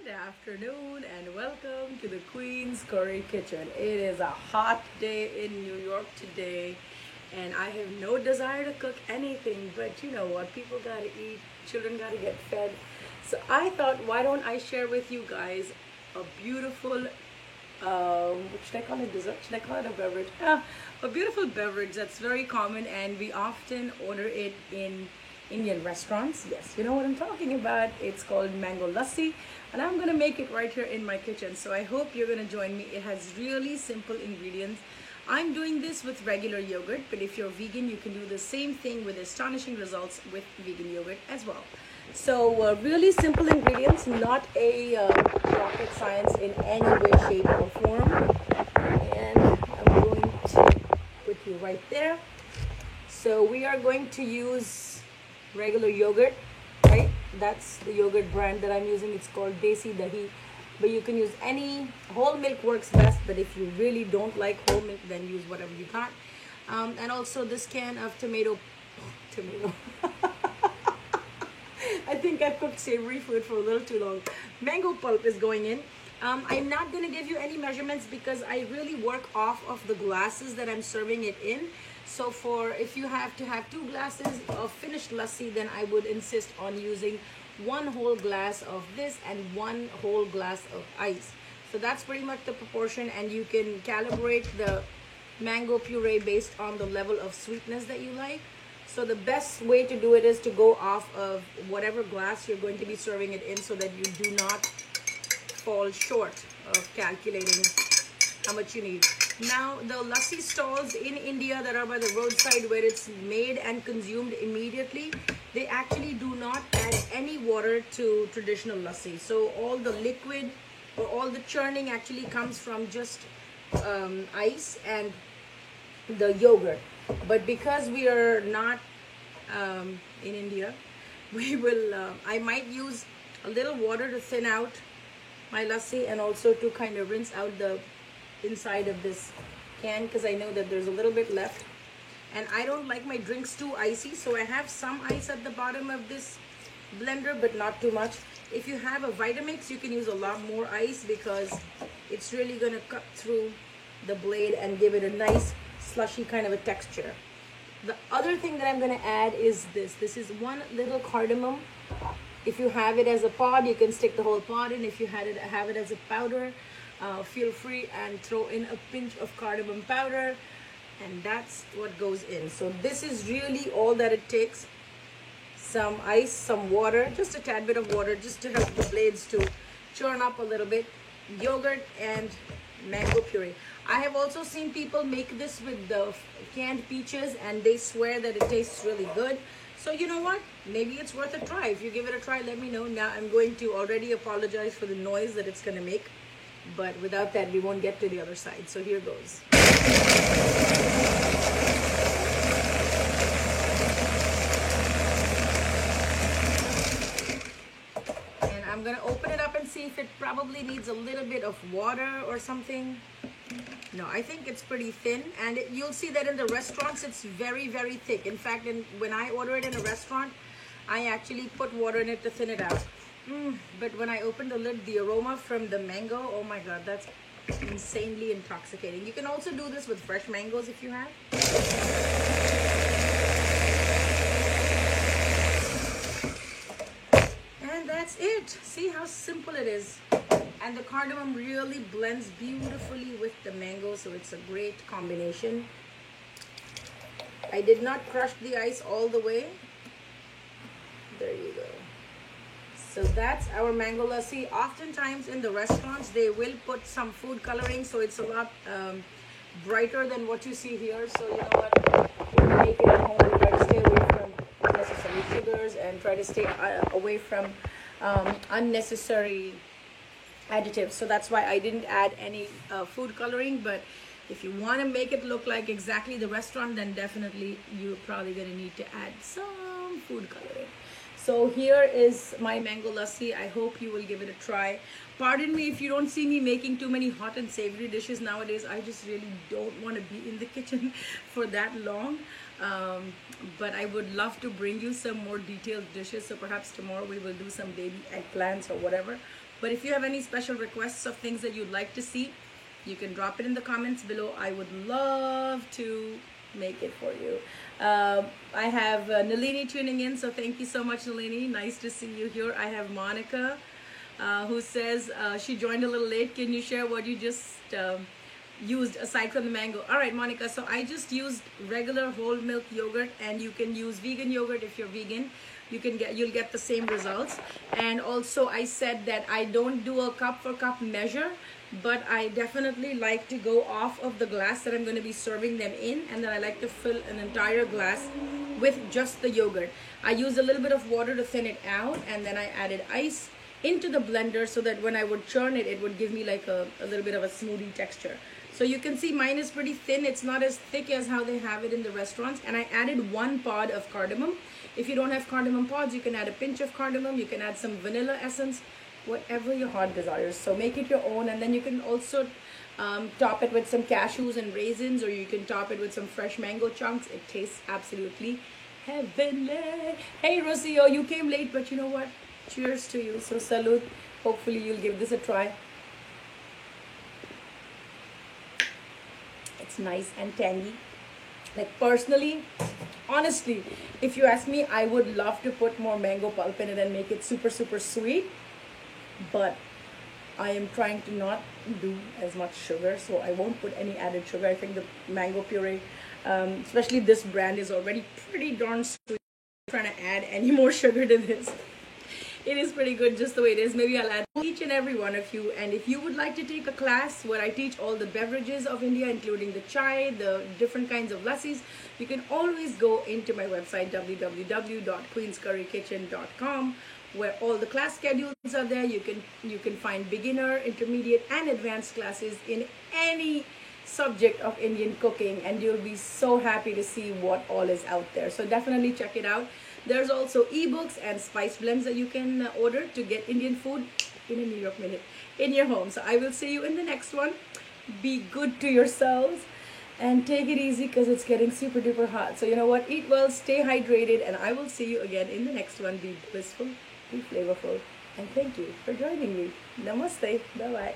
Good afternoon and welcome to the Queen's Curry Kitchen. It is a hot day in New York today and I have no desire to cook anything, but you know what? People gotta eat, children gotta get fed. So I thought, why don't I share with you guys a beautiful, should I call it dessert? Should I call it a beverage? A beautiful beverage that's very common and we often order it in Indian restaurants. Yes, you know what I'm talking about. It's called mango lassi, and I'm gonna make it right here in my kitchen. So I hope you're gonna join me. It has really simple ingredients. I'm doing this with regular yogurt, but if you're vegan, you can do the same thing with astonishing results with vegan yogurt as well. So really simple ingredients, not a rocket science in any way, shape, or form. And I'm going to put you right there. So we are going to use regular yogurt, right? That's the yogurt brand that I'm using. It's called Desi Dahi, but you can use any. Whole milk works best, but if you really don't like whole milk, then use whatever you got. And also this can of tomato. I think I've cooked savory food for a little too long. Mango pulp is going in. I'm not going to give you any measurements because I really work off of the glasses that I'm serving it in. So for if you have to have 2 glasses of finished lassi, then I would insist on using 1 whole glass of this and 1 whole glass of ice. So that's pretty much the proportion, and you can calibrate the mango puree based on the level of sweetness that you like. So the best way to do it is to go off of whatever glass you're going to be serving it in so that you do not fall short of calculating how much you need. Now, the lassi stalls in India that are by the roadside where it's made and consumed immediately, they actually do not add any water to traditional lassi. So all the liquid or all the churning actually comes from just ice and the yogurt. But because we are not in India, we will, I might use a little water to thin out my lassi and also to kind of rinse out the inside of this can because I know that there's a little bit left. And I don't like my drinks too icy, so I have some ice at the bottom of this blender, but not too much. If you have a Vitamix, you can use a lot more ice because it's really going to cut through the blade and give it a nice slushy kind of a texture. The other thing that I'm going to add is this. This is one little cardamom. If you have it as a pod, you can stick the whole pod in. If you have it as a powder, feel free and throw in a pinch of cardamom powder, and that's what goes in. So this is really all that it takes. Some ice, some water, just a tad bit of water just to help the blades to churn up a little bit, yogurt, and mango puree. I have also seen people make this with the canned peaches and they swear that it tastes really good. So you know what? Maybe it's worth a try. If you give it a try, let me know. Now I'm going to already apologize for the noise that it's going to make. But without that, we won't get to the other side. So here goes. And I'm going to open it up and see if it probably needs a little bit of water or something. No, I think it's pretty thin, and you'll see that in the restaurants it's very, very thick. In fact, when I order it in a restaurant, I actually put water in it to thin it out. But when I open the lid, the aroma from the mango, oh my god, that's insanely intoxicating. You can also do this with fresh mangoes if you have. And that's it. See how simple it is. And the cardamom really blends beautifully with the mango, so it's a great combination. I did not crush the ice all the way. There you go. So that's our mango lassi. Oftentimes in the restaurants, they will put some food coloring, so it's a lot brighter than what you see here. So you know what? When you make it at home, we try to stay away from unnecessary sugars and try to stay away from unnecessary additives. So that's why I didn't add any food coloring. But if you want to make it look like exactly the restaurant, then definitely you're probably going to need to add some food coloring. So here is my mango lassi. I hope you will give it a try. Pardon me if you don't see me making too many hot and savory dishes nowadays. I just really don't want to be in the kitchen for that long. But I would love to bring you some more detailed dishes. So perhaps tomorrow we will do some baby eggplants or whatever. But if you have any special requests of things that you'd like to see, you can drop it in the comments below. I would love to make it for you. I have Nalini tuning in, so thank you so much, Nalini. Nice to see you here. I have Monica, who says she joined a little late. Can you share what you just used aside from the mango? All right, Monica, so I just used regular whole milk yogurt, and you can use vegan yogurt if you're vegan. You'll get the same results. And also I said that I don't do a cup for cup measure, but I definitely like to go off of the glass that I'm going to be serving them in, and then I like to fill an entire glass with just the yogurt. I used a little bit of water to thin it out, and then I added ice into the blender so that when I would churn it, it would give me like a little bit of a smoothie texture. So you can see mine is pretty thin. It's not as thick as how they have it in the restaurants. And I added 1 pod of cardamom. If you don't have cardamom pods, you can add a pinch of cardamom. You can add some vanilla essence, whatever your heart desires. So make it your own. And then you can also top it with some cashews and raisins, or you can top it with some fresh mango chunks. It tastes absolutely heavenly. Hey Rocio, you came late, but you know what? Cheers to you. So salute. Hopefully you'll give this a try. It's nice and tangy. Like personally, honestly, if you ask me, I would love to put more mango pulp in it and make it super sweet, but I am trying to not do as much sugar, so I won't put any added sugar. I think the mango puree, especially this brand, is already pretty darn sweet. I'm trying to add any more sugar to this. It is pretty good just the way it is. Maybe I'll add each and every one of you. And if you would like to take a class where I teach all the beverages of India, including the chai, the different kinds of lassis, you can always go into my website, www.queenscurrykitchen.com, where all the class schedules are there. You can find beginner, intermediate, and advanced classes in any subject of Indian cooking, and you'll be so happy to see what all is out there. So definitely check it out. There's also ebooks and spice blends that you can order to get Indian food in a New York minute in your home. So I will see you in the next one. Be good to yourselves and take it easy because it's getting super duper hot. So you know what? Eat well, stay hydrated, and I will see you again in the next one. Be blissful, be flavorful, and thank you for joining me. Namaste. Bye-bye.